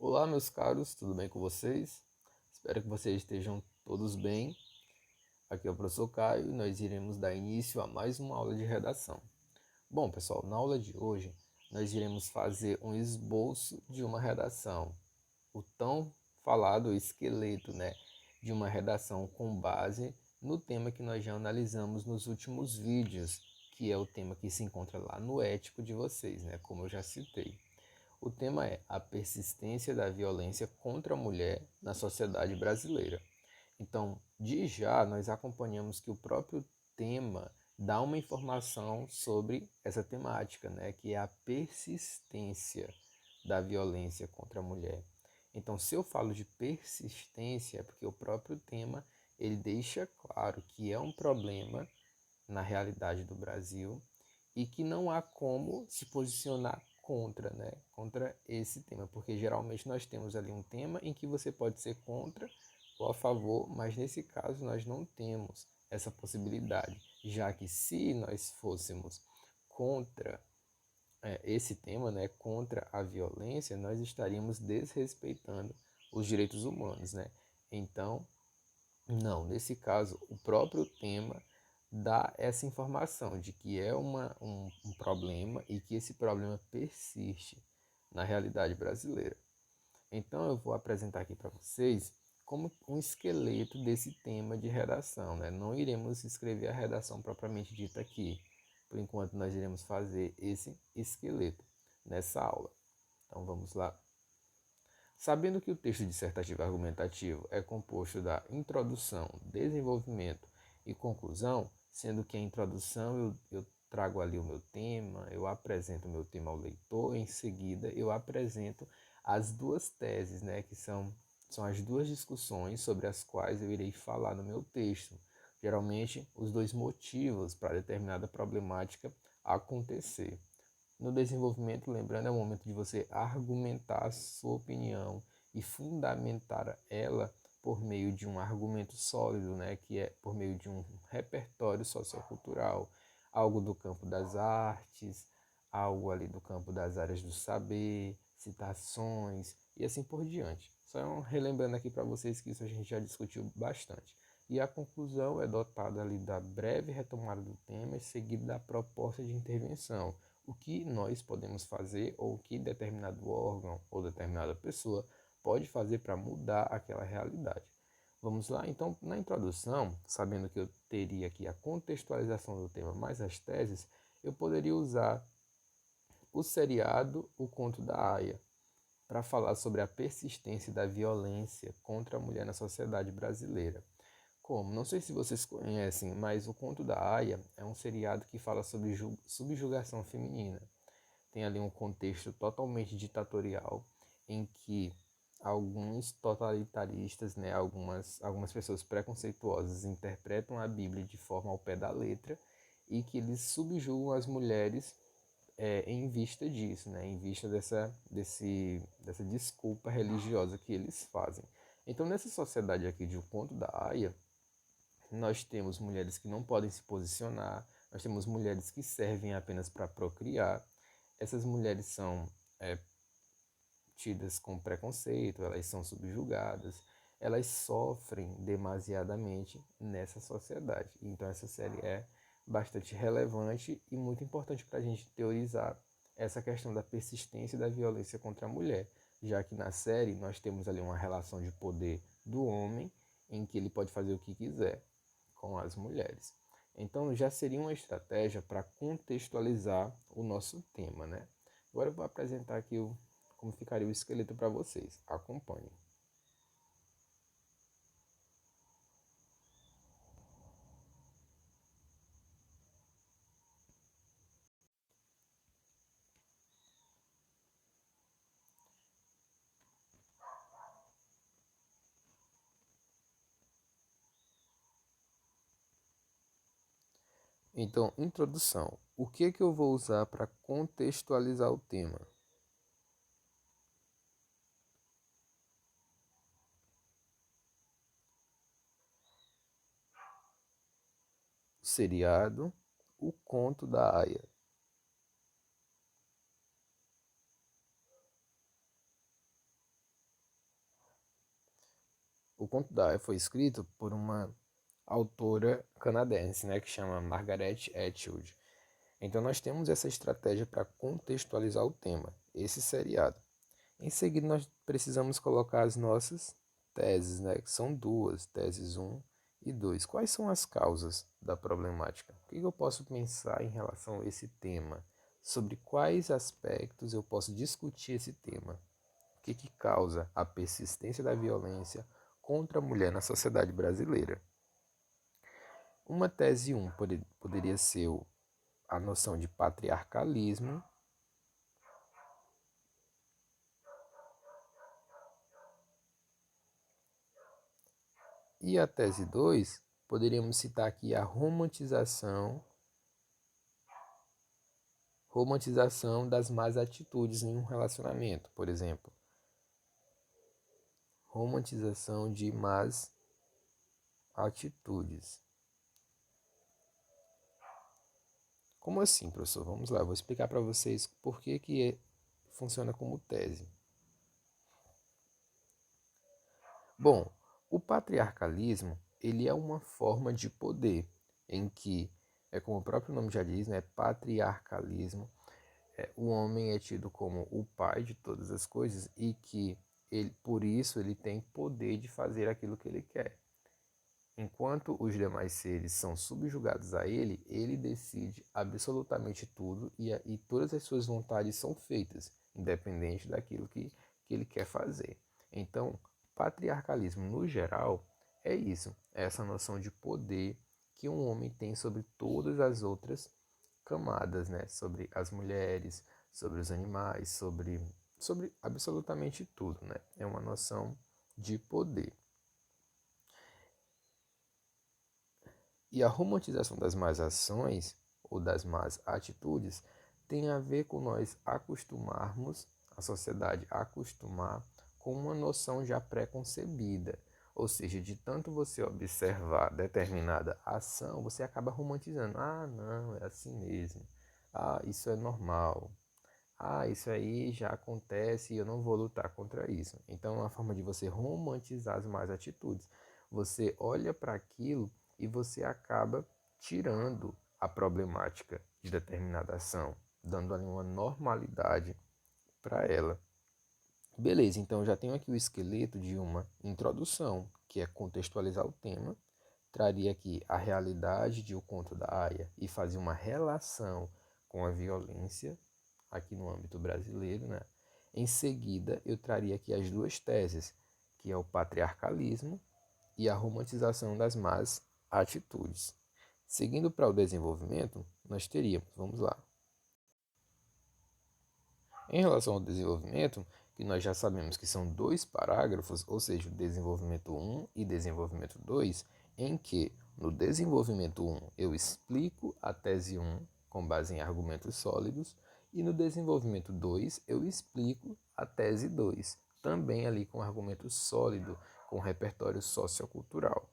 Olá, meus caros, tudo bem com vocês? Espero que vocês estejam todos bem. Aqui é o professor Caio e nós iremos dar início a mais uma aula de redação. Bom, pessoal, na aula de hoje nós iremos fazer um esboço de uma redação, o tão falado esqueleto, de uma redação com base no tema que nós já analisamos nos últimos vídeos, que é o tema que se encontra lá no ético de vocês, como eu já citei. O tema é a persistência da violência contra a mulher na sociedade brasileira. Então, de já, nós acompanhamos que o próprio tema dá uma informação sobre essa temática, que é a persistência da violência contra a mulher. Então, se eu falo de persistência, é porque o próprio tema ele deixa claro que é um problema na realidade do Brasil e que não há como se posicionar contra esse tema, porque geralmente nós temos ali um tema em que você pode ser contra ou a favor, mas nesse caso nós não temos essa possibilidade, já que se nós fôssemos contra esse tema, contra a violência, nós estaríamos desrespeitando os direitos humanos, Então, não, nesse caso, o próprio tema dá essa informação de que é um problema e que esse problema persiste na realidade brasileira. Então, eu vou apresentar aqui para vocês como um esqueleto desse tema de redação. Não iremos escrever a redação propriamente dita aqui. Por enquanto, nós iremos fazer esse esqueleto nessa aula. Então, vamos lá. Sabendo que o texto dissertativo argumentativo é composto da introdução, desenvolvimento e conclusão, sendo que a introdução eu trago ali o meu tema, eu apresento o meu tema ao leitor, em seguida eu apresento as duas teses, que são as duas discussões sobre as quais eu irei falar no meu texto. Geralmente, os dois motivos para determinada problemática acontecer. No desenvolvimento, lembrando, é o momento de você argumentar a sua opinião e fundamentar ela por meio de um argumento sólido, que é por meio de um repertório sociocultural, algo do campo das artes, algo ali do campo das áreas do saber, citações e assim por diante. Só relembrando aqui para vocês que isso a gente já discutiu bastante. E a conclusão é dotada ali da breve retomada do tema e seguida da proposta de intervenção, o que nós podemos fazer ou o que determinado órgão ou determinada pessoa pode fazer para mudar aquela realidade. Vamos lá? Então, na introdução, sabendo que eu teria aqui a contextualização do tema mais as teses, eu poderia usar o seriado O Conto da Aia para falar sobre a persistência da violência contra a mulher na sociedade brasileira. Como? Não sei se vocês conhecem, mas O Conto da Aia é um seriado que fala sobre subjugação feminina. Tem ali um contexto totalmente ditatorial em que alguns totalitaristas, algumas pessoas preconceituosas interpretam a Bíblia de forma ao pé da letra e que eles subjugam as mulheres em vista disso, em vista dessa desculpa religiosa que eles fazem. Então, nessa sociedade aqui de O Conto da Aia, nós temos mulheres que não podem se posicionar, nós temos mulheres que servem apenas para procriar. Essas mulheres são tidas com preconceito, elas são subjugadas, elas sofrem demasiadamente nessa sociedade. Então essa série é bastante relevante e muito importante para a gente teorizar essa questão da persistência da violência contra a mulher, já que na série nós temos ali uma relação de poder do homem em que ele pode fazer o que quiser com as mulheres. Então já seria uma estratégia para contextualizar o nosso tema, Agora eu vou apresentar aqui como ficaria o esqueleto para vocês. Acompanhem. Então, introdução. O que eu vou usar para contextualizar o tema? O seriado, o conto da Aya. O conto da Aya foi escrito por uma autora canadense, né, que chama Margaret Atwood. Então nós temos essa estratégia para contextualizar o tema, esse seriado. Em seguida nós precisamos colocar as nossas teses, né, que são duas, teses um e 2. Quais são as causas da problemática? O que eu posso pensar em relação a esse tema? Sobre quais aspectos eu posso discutir esse tema? O que causa a persistência da violência contra a mulher na sociedade brasileira? Uma tese 1 poderia ser a noção de patriarcalismo. E a tese 2, poderíamos citar aqui a romantização das más atitudes em um relacionamento, por exemplo. Romantização de más atitudes. Como assim, professor? Vamos lá, vou explicar para vocês por que funciona como tese. Bom, o patriarcalismo, ele é uma forma de poder em que, como o próprio nome já diz, né, patriarcalismo, o homem é tido como o pai de todas as coisas e que ele, por isso ele tem poder de fazer aquilo que ele quer. Enquanto os demais seres são subjugados a ele, ele decide absolutamente tudo e todas as suas vontades são feitas, independente daquilo que ele quer fazer. Então, patriarcalismo no geral é isso, é essa noção de poder que um homem tem sobre todas as outras camadas, né? Sobre as mulheres, sobre os animais, sobre absolutamente tudo, né? É uma noção de poder. E a romantização das más ações ou das más atitudes tem a ver com nós acostumarmos, a sociedade acostumar com uma noção já pré-concebida. Ou seja, de tanto você observar determinada ação, você acaba romantizando. Ah, não, é assim mesmo. Ah, isso é normal. Ah, isso aí já acontece e eu não vou lutar contra isso. Então, é uma forma de você romantizar as más atitudes. Você olha para aquilo e você acaba tirando a problemática de determinada ação, dando ali uma normalidade para ela. Beleza, então já tenho aqui o esqueleto de uma introdução, que é contextualizar o tema, traria aqui a realidade de O Conto da Aia e fazer uma relação com a violência aqui no âmbito brasileiro, né? Em seguida, eu traria aqui as duas teses, que é o patriarcalismo e a romantização das más atitudes. Seguindo para o desenvolvimento, nós teríamos, vamos lá. Em relação ao desenvolvimento, que nós já sabemos que são dois parágrafos, ou seja, o desenvolvimento 1 e desenvolvimento 2, em que no desenvolvimento 1 eu explico a tese 1 com base em argumentos sólidos e no desenvolvimento 2 eu explico a tese 2, também ali com argumento sólido, com repertório sociocultural.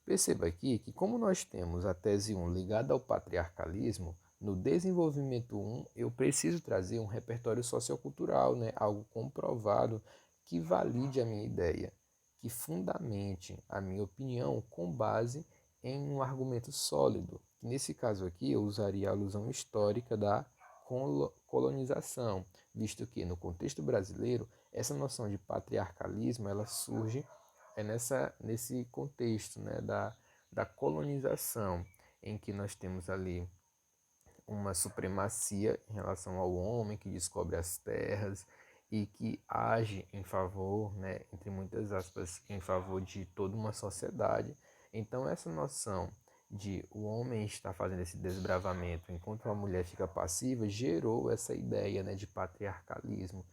Perceba aqui que como nós temos a tese 1 ligada ao patriarcalismo, no desenvolvimento 1 eu preciso trazer um repertório sociocultural, né? Algo comprovado que valide a minha ideia, que fundamente a minha opinião com base em um argumento sólido. Nesse caso aqui eu usaria a alusão histórica da colonização, visto que no contexto brasileiro essa noção de patriarcalismo ela surge nesse contexto, né, da colonização, em que nós temos ali uma supremacia em relação ao homem que descobre as terras e que age em favor, né, entre muitas aspas, em favor de toda uma sociedade. Então essa noção de o homem estar fazendo esse desbravamento enquanto a mulher fica passiva gerou essa ideia, né, de patriarcalismo.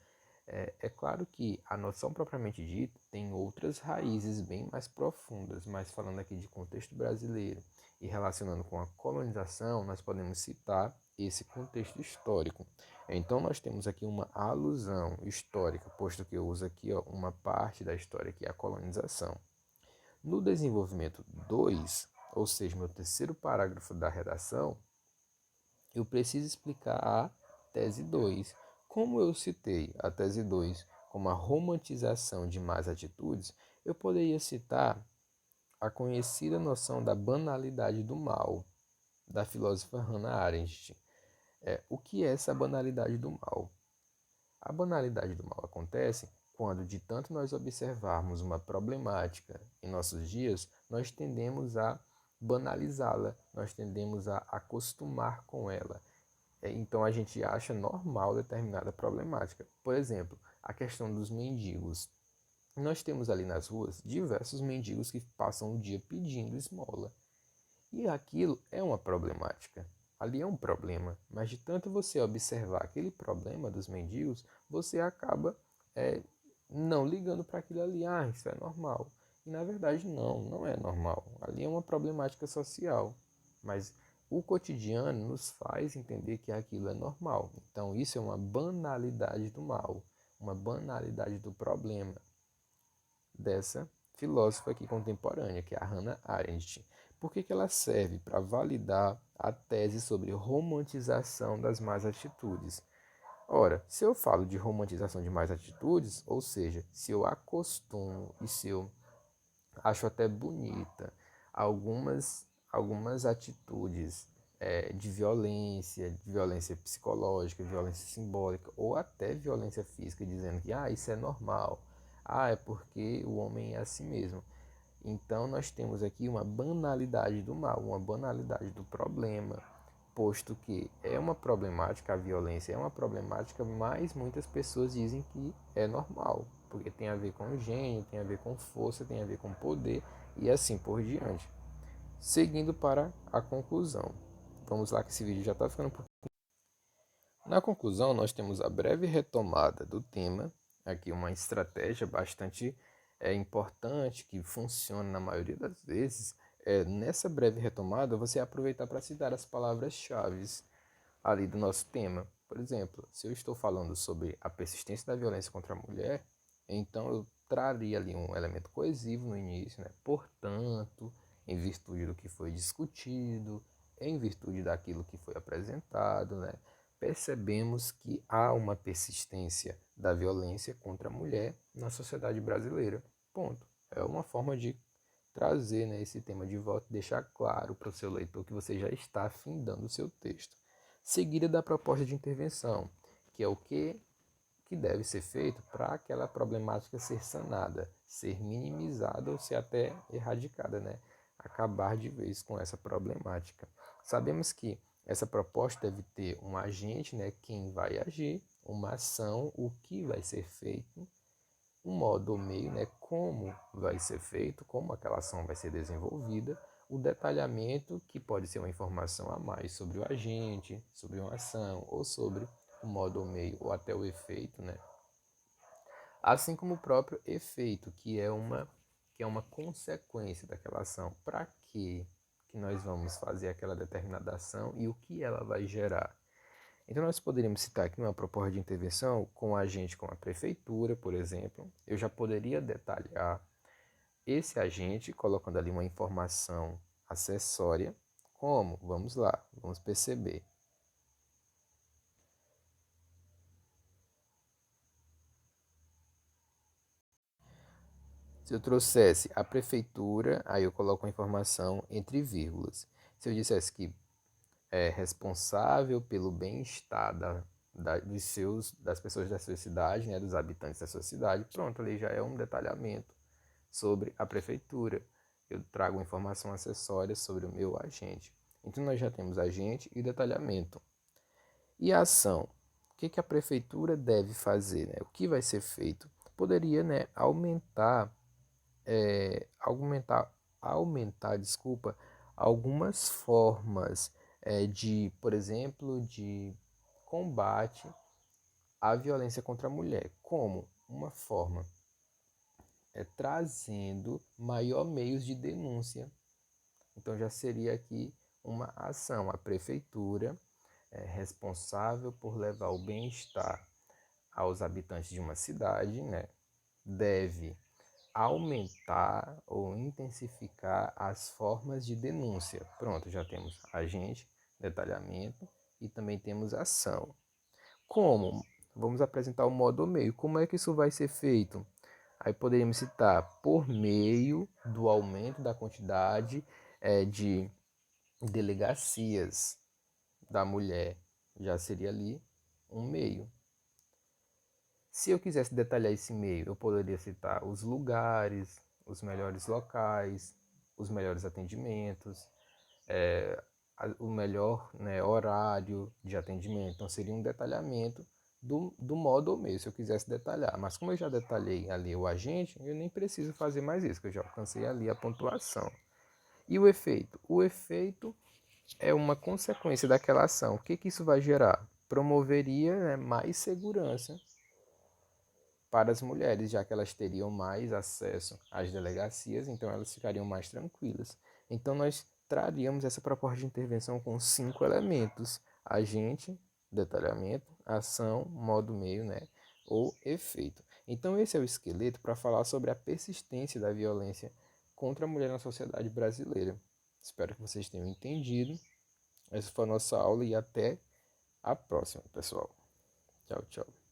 É claro que a noção propriamente dita tem outras raízes bem mais profundas, mas falando aqui de contexto brasileiro e relacionando com a colonização, nós podemos citar esse contexto histórico. Então nós temos aqui uma alusão histórica, posto que eu uso aqui uma parte da história que é a colonização. No desenvolvimento 2, ou seja, meu terceiro parágrafo da redação, eu preciso explicar a tese 2. Como eu citei a tese 2 como a romantização de más atitudes, Eu poderia citar a conhecida noção da banalidade do mal, da filósofa Hannah Arendt. O que é essa banalidade do mal? A banalidade do mal acontece quando, de tanto nós observarmos uma problemática em nossos dias, nós tendemos a banalizá-la, nós tendemos a acostumar com ela. Então a gente acha normal determinada problemática. Por exemplo, a questão dos mendigos. Nós temos ali nas ruas diversos mendigos que passam o dia pedindo esmola. E aquilo é uma problemática. Ali é um problema. Mas de tanto você observar aquele problema dos mendigos, você acaba é, não ligando para aquilo ali. Ah, isso é normal. E na verdade não é normal. Ali é uma problemática social. Mas o cotidiano nos faz entender que aquilo é normal. Então isso é uma banalidade do mal, uma banalidade do problema dessa filósofa aqui contemporânea, que é a Hannah Arendt. Por que ela serve? Para validar a tese sobre romantização das más atitudes. Ora, se eu falo de romantização de más atitudes, ou seja, se eu acostumo e se eu acho até bonita algumas atitudes de violência psicológica, violência simbólica ou até violência física, dizendo que isso é normal, é porque o homem é assim mesmo. Então nós temos aqui uma banalidade do mal, uma banalidade do problema, posto que é uma problemática, a violência é uma problemática, mas muitas pessoas dizem que é normal, porque tem a ver com gênio, tem a ver com força, tem a ver com poder e assim por diante. Seguindo para a conclusão. Vamos lá que esse vídeo já está ficando por... Na conclusão, nós temos a breve retomada do tema, aqui uma estratégia bastante importante, que funciona na maioria das vezes. Nessa breve retomada, você aproveitar para citar as palavras-chave ali do nosso tema. Por exemplo, se eu estou falando sobre a persistência da violência contra a mulher, então eu traria ali um elemento coesivo no início, né? Portanto, em virtude do que foi discutido, em virtude daquilo que foi apresentado, né? Percebemos que há uma persistência da violência contra a mulher na sociedade brasileira. Ponto. É uma forma de trazer, né, esse tema de volta e deixar claro para o seu leitor que você já está afindando o seu texto. Seguida da proposta de intervenção, que é o que deve ser feito para aquela problemática ser sanada, ser minimizada ou ser até erradicada, né? Acabar de vez com essa problemática. Sabemos que essa proposta deve ter um agente, né, quem vai agir, uma ação, o que vai ser feito, um modo ou meio, né, como vai ser feito, como aquela ação vai ser desenvolvida, o detalhamento, que pode ser uma informação a mais sobre o agente, sobre uma ação, ou sobre o modo ou meio, ou até o efeito, né? Assim como o próprio efeito, que é uma consequência daquela ação. Para que nós vamos fazer aquela determinada ação e o que ela vai gerar? Então, nós poderíamos citar aqui uma proposta de intervenção com a agente, com a prefeitura, por exemplo. Eu já poderia detalhar esse agente, colocando ali uma informação acessória. Como? Vamos lá, vamos perceber. Se eu trouxesse a prefeitura, aí eu coloco a informação entre vírgulas. Se eu dissesse que é responsável pelo bem-estar das pessoas da sua cidade, né, dos habitantes da sua cidade, pronto, ali já é um detalhamento sobre a prefeitura. Eu trago informação acessória sobre o meu agente. Então nós já temos agente e detalhamento. E a ação? O que a prefeitura deve fazer? Né? O que vai ser feito? Poderia, né, aumentar, desculpa, algumas formas de, por exemplo, de combate à violência contra a mulher. Como? Uma forma trazendo maior meios de denúncia. Então já seria aqui uma ação. A prefeitura é responsável por levar o bem-estar aos habitantes de uma cidade, né? Deve aumentar ou intensificar as formas de denúncia. Pronto, já temos agente, detalhamento e também temos ação. Como? Vamos apresentar o modo meio. Como é que isso vai ser feito? Aí poderíamos citar por meio do aumento da quantidade de delegacias da mulher, já seria ali um meio. Se eu quisesse detalhar esse meio, eu poderia citar os lugares, os melhores locais, os melhores atendimentos, o melhor, né, horário de atendimento. Então seria um detalhamento do modo ou meio, se eu quisesse detalhar. Mas como eu já detalhei ali o agente, eu nem preciso fazer mais isso, que eu já alcancei ali a pontuação. E o efeito? O efeito é uma consequência daquela ação. O que, que isso vai gerar? Promoveria, né, mais segurança para as mulheres, já que elas teriam mais acesso às delegacias, então elas ficariam mais tranquilas. Então nós traríamos essa proposta de intervenção com 5 elementos: agente, detalhamento, ação, modo meio, né, ou efeito. Então esse é o esqueleto para falar sobre a persistência da violência contra a mulher na sociedade brasileira. Espero que vocês tenham entendido. Essa foi a nossa aula e até a próxima, pessoal. Tchau, tchau.